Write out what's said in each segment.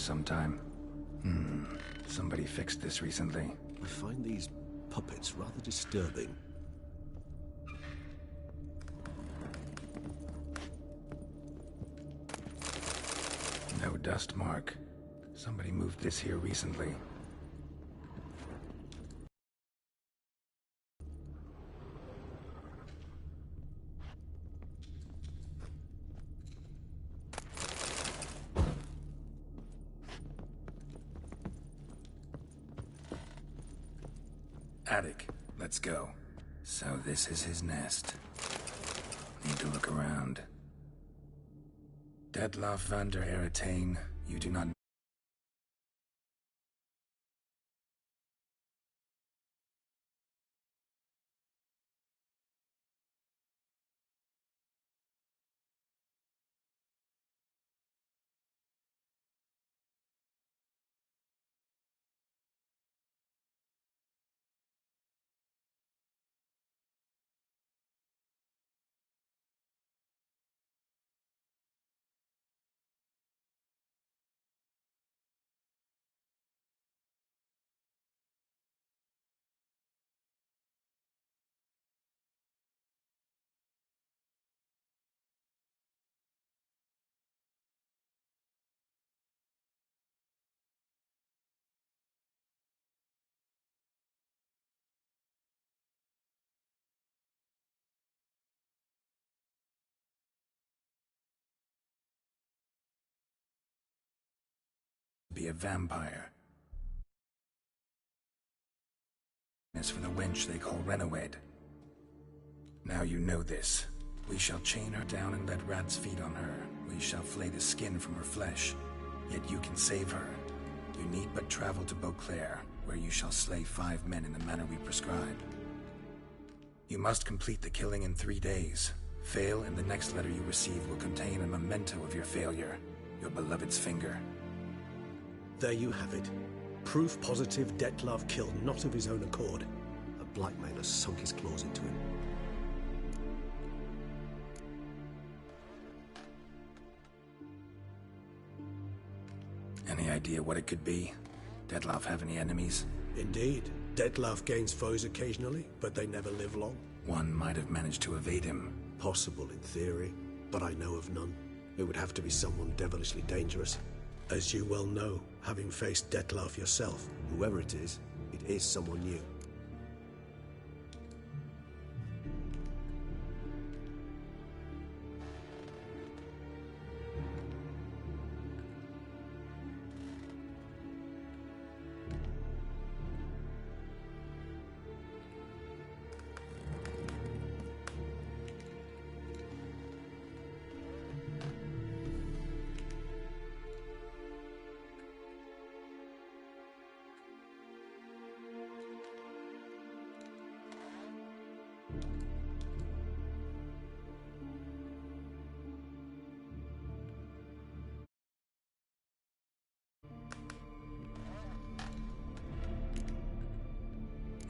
Sometime. Somebody fixed this recently. I find these puppets rather disturbing. No dust mark. Somebody moved this here recently. Attic, let's go. So this is his nest. Need to look around. Detlef van der Eretain, you do not be a vampire. As for the wench they call Renowed. Now you know this. We shall chain her down and let rats feed on her. We shall flay the skin from her flesh. Yet you can save her. You need but travel to Beauclair, where you shall slay 5 men in the manner we prescribe. You must complete the killing in 3 days. Fail, and the next letter you receive will contain a memento of your failure. Your beloved's finger. There you have it. Proof positive Detlef killed not of his own accord. A blackmailer sunk his claws into him. Any idea what it could be? Detlef have any enemies? Indeed. Detlef gains foes occasionally, but they never live long. One might have managed to evade him. Possible in theory, but I know of none. It would have to be someone devilishly dangerous. As you well know, having faced Detlef yourself, whoever it is someone new.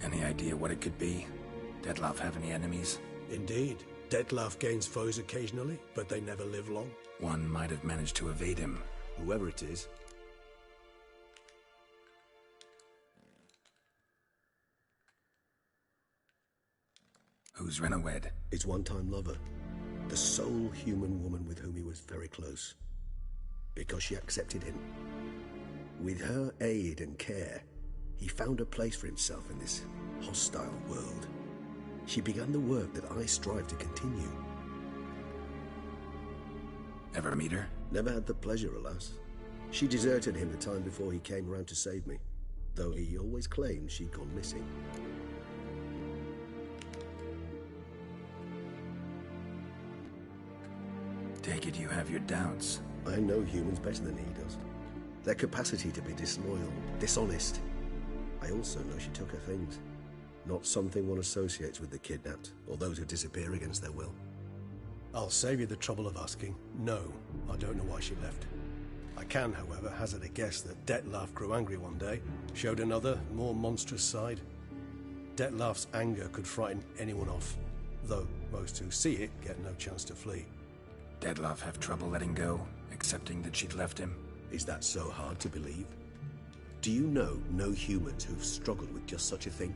Any idea what it could be? Detlef have any enemies? Indeed. Detlef gains foes occasionally, but they never live long. One might have managed to evade him. Whoever it is. Who's Renowed? His one-time lover. The sole human woman with whom he was very close. Because she accepted him. With her aid and care, he found a place for himself in this hostile world. She began the work that I strive to continue. Ever meet her? Never had the pleasure, alas. She deserted him the time before he came round to save me, though he always claimed she'd gone missing. Take it you have your doubts. I know humans better than he does. Their capacity to be disloyal, dishonest. I also know she took her things. Not something one associates with the kidnapped, or those who disappear against their will. I'll save you the trouble of asking. No, I don't know why she left. I can, however, hazard a guess that Detlef grew angry one day, showed another, more monstrous side. Detlef's anger could frighten anyone off, though most who see it get no chance to flee. Detlef have trouble letting go, accepting that she'd left him? Is that so hard to believe? Do you know no humans who've struggled with just such a thing?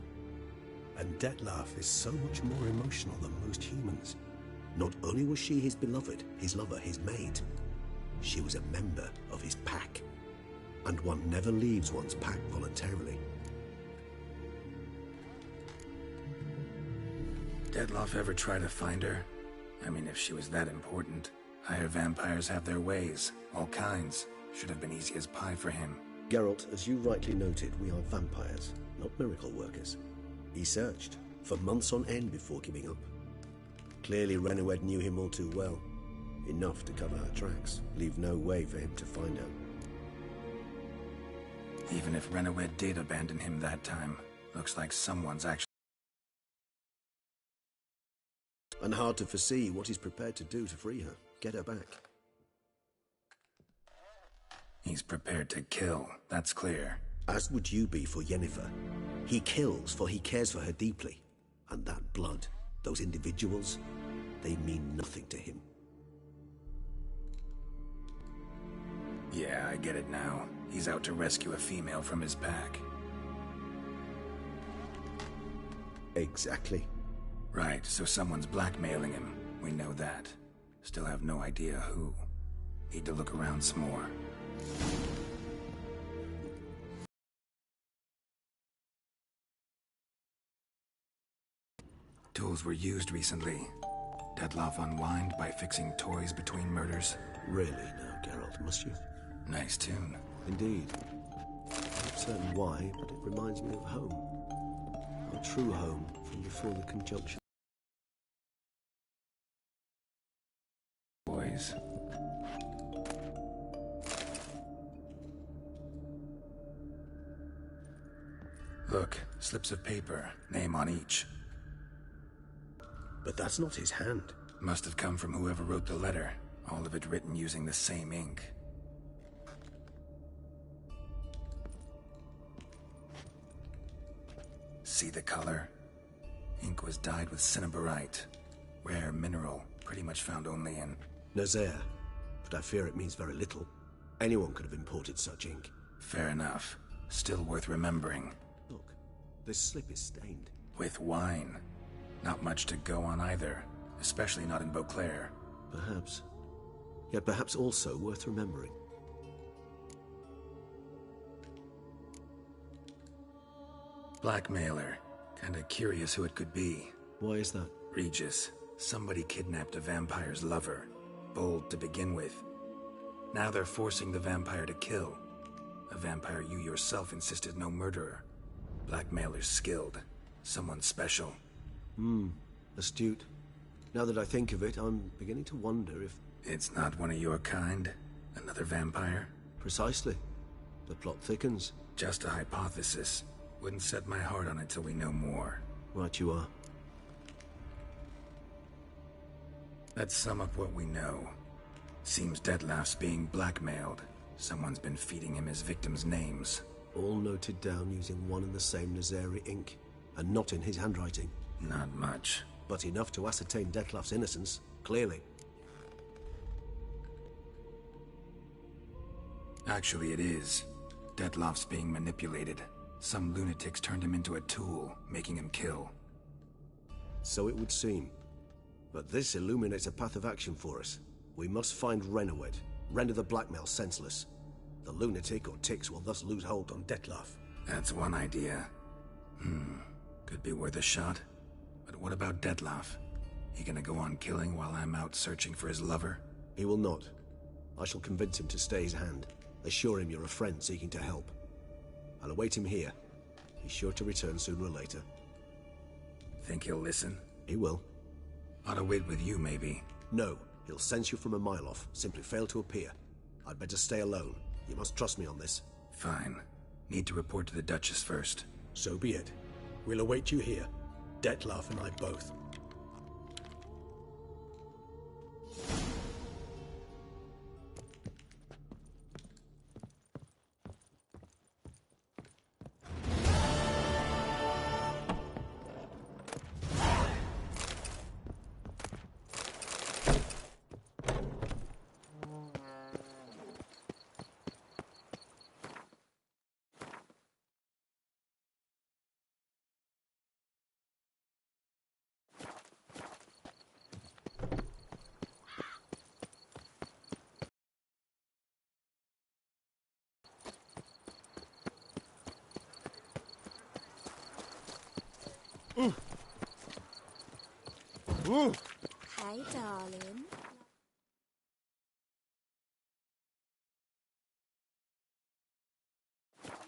And Dettlaff is so much more emotional than most humans. Not only was she his beloved, his lover, his mate, she was a member of his pack. And one never leaves one's pack voluntarily. Dettlaff ever try to find her? I mean, if she was that important. Higher vampires have their ways, all kinds. Should have been easy as pie for him. Geralt, as you rightly noted, we are vampires, not miracle workers. He searched for months on end before giving up. Clearly Renowed knew him all too well. Enough to cover her tracks, leave no way for him to find out. Even if Renowed did abandon him that time, looks like someone's actually... And hard to foresee what he's prepared to do to free her, get her back. He's prepared to kill, that's clear. As would you be for Yennefer. He kills for he cares for her deeply. And that blood, those individuals, they mean nothing to him. Yeah, I get it now. He's out to rescue a female from his pack. Exactly. Right, so someone's blackmailing him. We know that. Still have no idea who. Need to look around some more. Tools were used recently. Dettlaff unwind by fixing toys between murders. Really now, Geralt, must you? Nice tune. Indeed. Not certain why, but it reminds me of home. Our true home from before the conjunction. Boys. Look, slips of paper, name on each. But that's not his hand. Must have come from whoever wrote the letter. All of it written using the same ink. See the color? Ink was dyed with cinnabarite. Rare mineral, pretty much found only in... Nazaire. But I fear it means very little. Anyone could have imported such ink. Fair enough. Still worth remembering. Look, this slip is stained. With wine. Not much to go on either. Especially not in Beauclair. Perhaps. Yet perhaps also worth remembering. Blackmailer. Kinda curious who it could be. Why is that? Regis. Somebody kidnapped a vampire's lover. Bold to begin with. Now they're forcing the vampire to kill. A vampire you yourself insisted no murderer. Blackmailer's skilled. Someone special. Astute. Now that I think of it, I'm beginning to wonder if... It's not one of your kind? Another vampire? Precisely. The plot thickens. Just a hypothesis. Wouldn't set my heart on it till we know more. Right you are. Let's sum up what we know. Seems Dettlaff's being blackmailed. Someone's been feeding him his victims' names. All noted down using one and the same Nazari ink. And not in his handwriting. Not much. But enough to ascertain Dettlaff's innocence, clearly. Actually, it is. Dettlaff's being manipulated. Some lunatics turned him into a tool, making him kill. So it would seem. But this illuminates a path of action for us. We must find Renowed, render the blackmail senseless. The lunatic or ticks will thus lose hold on Dettlaff. That's one idea. Could be worth a shot. But what about Dettlaff? He gonna go on killing while I'm out searching for his lover? He will not. I shall convince him to stay his hand. Assure him you're a friend seeking to help. I'll await him here. He's sure to return sooner or later. Think he'll listen? He will. Ought to wait with you, maybe. No, he'll sense you from a mile off. Simply fail to appear. I'd better stay alone. You must trust me on this. Fine. Need to report to the Duchess first. So be it. We'll await you here. Dettlaff and I both. Hey, darling.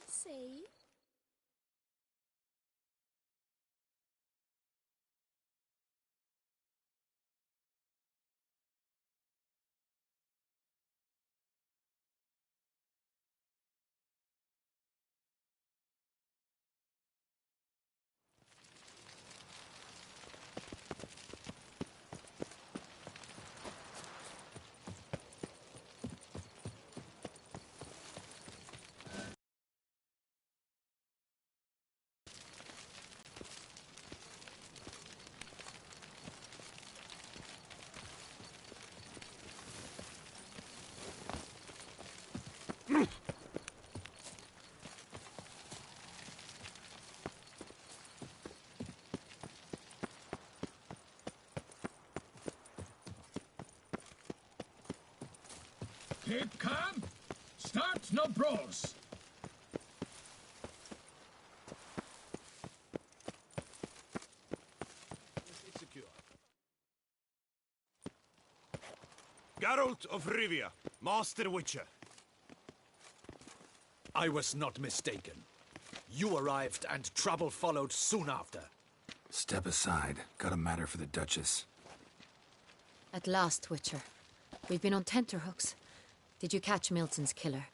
See? Keep calm. Start no brawls. It's secure. Geralt of Rivia, Master Witcher. I was not mistaken. You arrived and trouble followed soon after. Step aside. Got a matter for the Duchess. At last, Witcher. We've been on tenterhooks. Did you catch Milton's killer?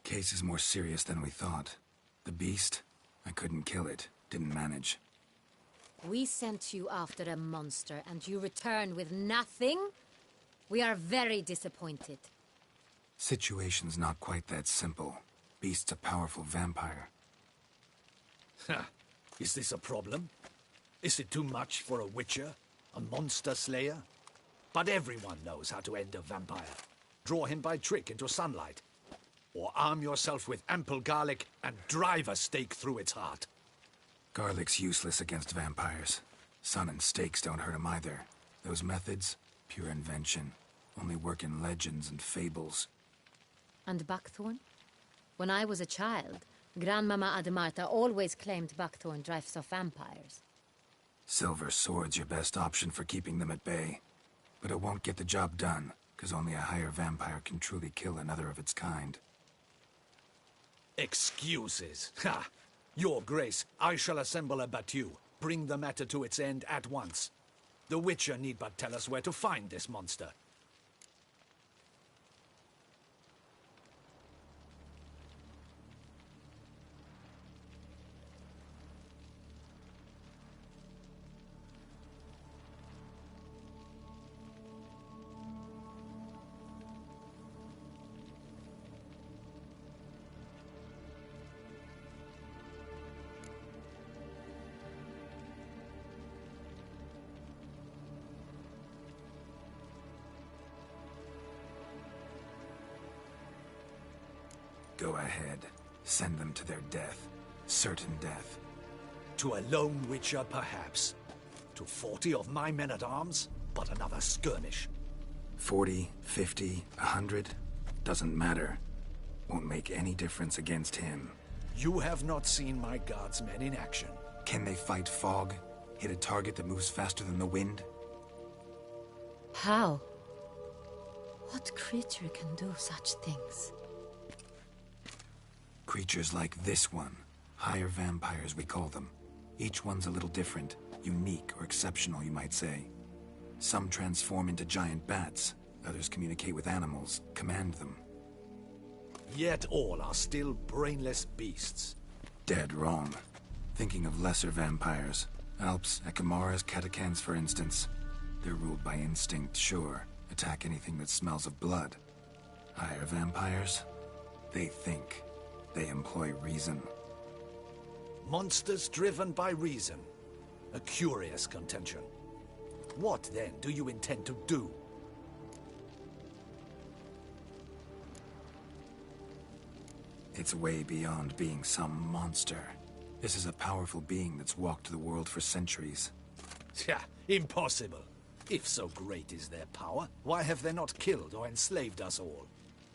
Case is more serious than we thought. The beast? I couldn't kill it. Didn't manage. We sent you after a monster, and you return with nothing? We are very disappointed. Situation's not quite that simple. Beast's a powerful vampire. Ha! Is this a problem? Is it too much for a witcher? A monster slayer? But everyone knows how to end a vampire. Draw him by trick into sunlight. Or arm yourself with ample garlic and drive a stake through its heart. Garlic's useless against vampires. Sun and stakes don't hurt him either. Those methods, pure invention. Only work in legends and fables. And buckthorn? When I was a child, Grandmama Ademarta always claimed buckthorn drives off vampires. Silver sword's your best option for keeping them at bay. But it won't get the job done, because only a higher vampire can truly kill another of its kind. Excuses. Ha! Your Grace, I shall assemble a battue. Bring the matter to its end at once. The Witcher need but tell us where to find this monster. Go ahead. Send them to their death. Certain death. To a lone Witcher, perhaps. To 40 of my men-at-arms, but another skirmish. 40, 50, 100? Doesn't matter. Won't make any difference against him. You have not seen my guardsmen in action. Can they fight fog? Hit a target that moves faster than the wind? How? What creature can do such things? Creatures like this one. Higher vampires, we call them. Each one's a little different. Unique or exceptional, you might say. Some transform into giant bats. Others communicate with animals, command them. Yet all are still brainless beasts. Dead wrong. Thinking of lesser vampires. Alps, Ekamaras, Catacans, for instance. They're ruled by instinct, sure. Attack anything that smells of blood. Higher vampires? They think. They employ reason. Monsters driven by reason. A curious contention. What, then, do you intend to do? It's way beyond being some monster. This is a powerful being that's walked the world for centuries. Yeah, impossible. If so great is their power, why have they not killed or enslaved us all?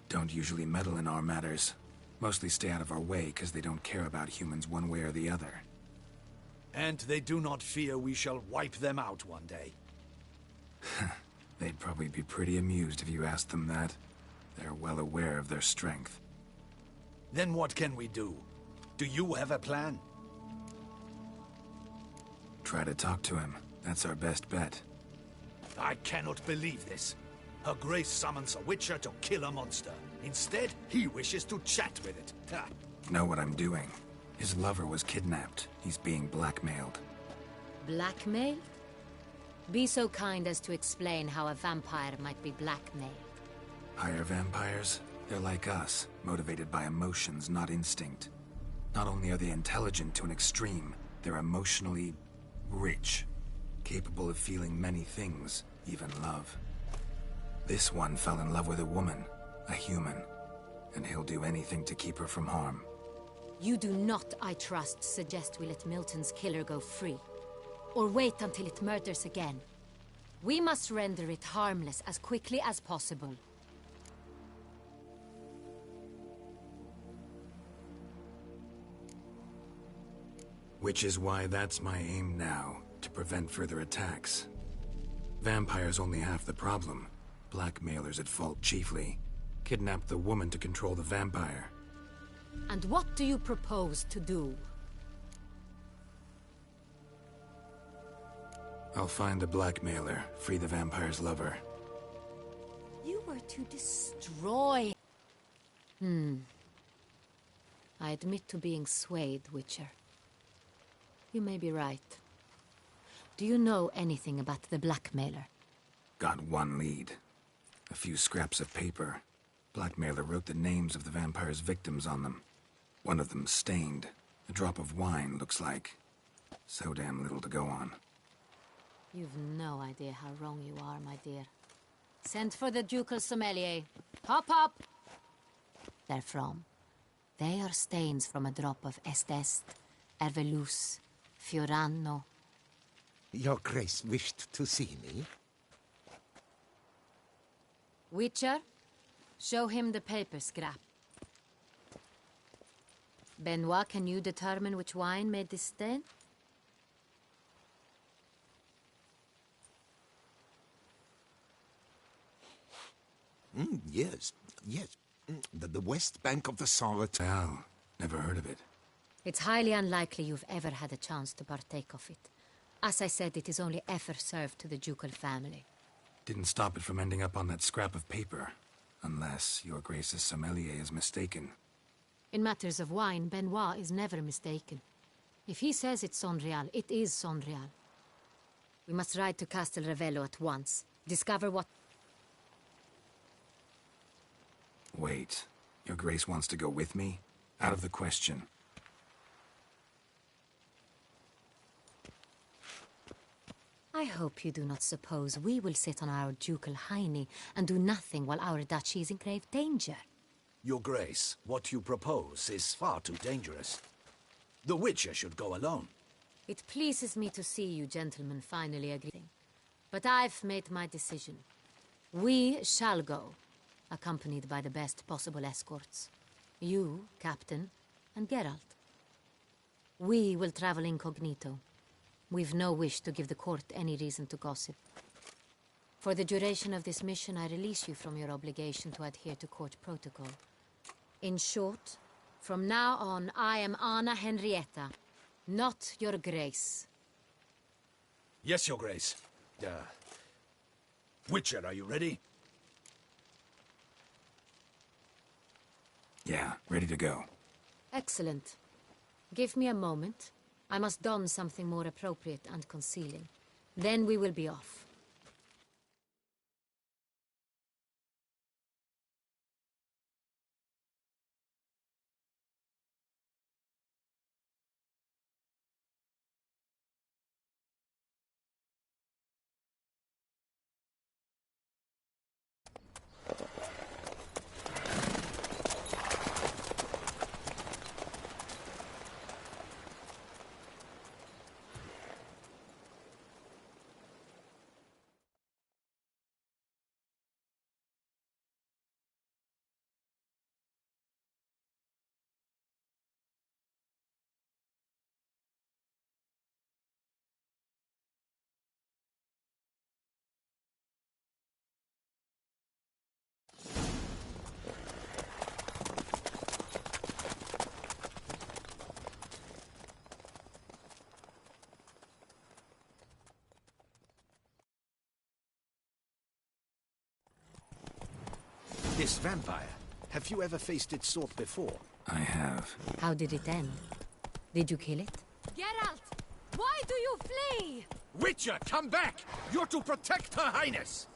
Don't usually meddle in our matters. Mostly stay out of our way because they don't care about humans one way or the other. And they do not fear we shall wipe them out one day. They'd probably be pretty amused if you asked them that. They're well aware of their strength. Then what can we do? Do you have a plan? Try to talk to him. That's our best bet. I cannot believe this. Her Grace summons a witcher to kill a monster. Instead, he wishes to chat with it. Ha. Know what I'm doing. His lover was kidnapped. He's being blackmailed. Blackmailed? Be so kind as to explain how a vampire might be blackmailed. Higher vampires? They're like us, motivated by emotions, not instinct. Not only are they intelligent to an extreme, they're emotionally rich. Capable of feeling many things, even love. This one fell in love with a woman, a human, and he'll do anything to keep her from harm. You do not, I trust, suggest we let Milton's killer go free. Or wait until it murders again. We must render it harmless as quickly as possible. Which is why that's my aim now, to prevent further attacks. Vampires only half the problem. Blackmailers at fault chiefly. Kidnapped the woman to control the vampire. And what do you propose to do? I'll find the blackmailer, free the vampire's lover. You were to destroy... I admit to being swayed, Witcher. You may be right. Do you know anything about the blackmailer? Got one lead. A few scraps of paper. Blackmailer wrote the names of the vampire's victims on them. One of them stained. A drop of wine, looks like. So damn little to go on. You've no idea how wrong you are, my dear. Send for the ducal sommelier. Hop, hop! They're from. They are stains from a drop of Est, Ervelus, Fiorano. Your Grace wished to see me? Witcher, show him the paper scrap. Benoit, can you determine which wine made this stain? Yes. The west bank of the Sorrel. Well, never heard of it. It's highly unlikely you've ever had a chance to partake of it. As I said, it is only ever served to the ducal family. Didn't stop it from ending up on that scrap of paper. Unless your Grace's sommelier is mistaken. In matters of wine, Benoit is never mistaken. If he says it's Sonreal, it is Sonreal. We must ride to Castel Ravello at once. Discover what... Wait. Your Grace wants to go with me? Out of the question. I hope you do not suppose we will sit on our ducal hiney and do nothing while our duchy is in grave danger. Your Grace, what you propose is far too dangerous. The Witcher should go alone. It pleases me to see you gentlemen finally agreeing. But I've made my decision. We shall go, accompanied by the best possible escorts. You, Captain, and Geralt. We will travel incognito. We've no wish to give the court any reason to gossip. For the duration of this mission, I release you from your obligation to adhere to court protocol. In short, from now on, I am Anna Henrietta, not your Grace. Yes, Your Grace. Witcher, are you ready? Yeah, ready to go. Excellent. Give me a moment. I must don something more appropriate and concealing. Then we will be off. This vampire, have you ever faced its sort before? I have. How did it end? Did you kill it? Geralt! Why do you flee? Witcher, come back! You're to protect Her Highness!